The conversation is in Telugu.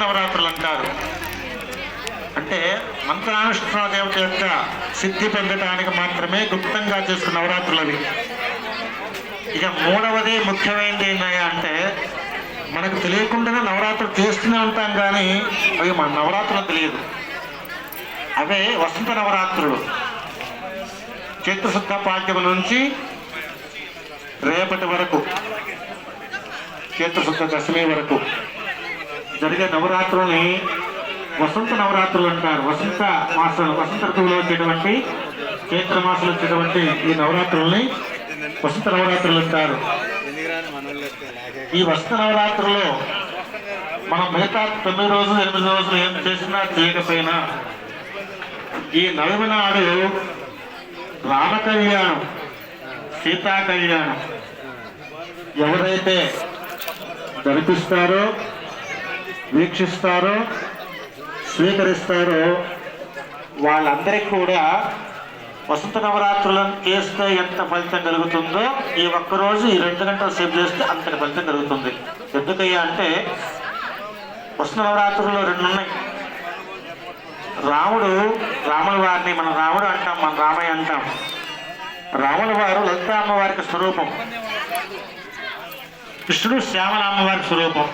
నవరాత్రులు అంటారు. అంటే మంత్రానుష్ఠాన దేవత యొక్క సిద్ధి పొందడానికి మాత్రమే గుప్తంగా చేసుకున్న నవరాత్రులు అవి. ఇక మూడవది ముఖ్యమైనది ఏంటయ్యా అంటే, మనకు తెలియకుండానే నవరాత్రులు చేస్తూనే ఉంటాం కానీ అవి మన నవరాత్రులు తెలియదు. అవే వసంత నవరాత్రులు. చైత్రశుద్ధ పాఠ్యము నుంచి రేపటి వరకు, చైత్రశుద్ధ దశమి వరకు జరిగే నవరాత్రుల్ని వసంత నవరాత్రులు అంటారు. వసంత మాసం, వసంత ఋతువులో వచ్చేటువంటి, చైత్ర మాసంలో వచ్చేటువంటి ఈ నవరాత్రుల్ని వసంత నవరాత్రులు అంటారు. ఈ వసంత నవరాత్రుల్లో మనం మిగతా 9 రోజులు 8 రోజులు ఏం చేసినా చేయకపోయినా ఈ నవమి నాడు రామ కళ్యాణం, సీతా కళ్యాణం ఎవరైతే జరిపిస్తారో, వీక్షిస్తారో, స్వీకరిస్తారో వాళ్ళందరికీ కూడా వసంత నవరాత్రులను చేస్తే ఎంత ఫలితం కలుగుతుందో ఈ ఒక్కరోజు ఈ 2 గంటలు సేపు చేస్తే అంతటి ఫలితం కలుగుతుంది. ఎందుకయ్యా అంటే వసంత నవరాత్రుల్లో 2 ఉన్నాయి. రాముల వారిని మనం రాముడు అంటాం, మన రామయ్య అంటాం. రాముల వారు లలిత అమ్మవారికి స్వరూపం, కృష్ణుడు శ్యామల అమ్మవారికి స్వరూపం.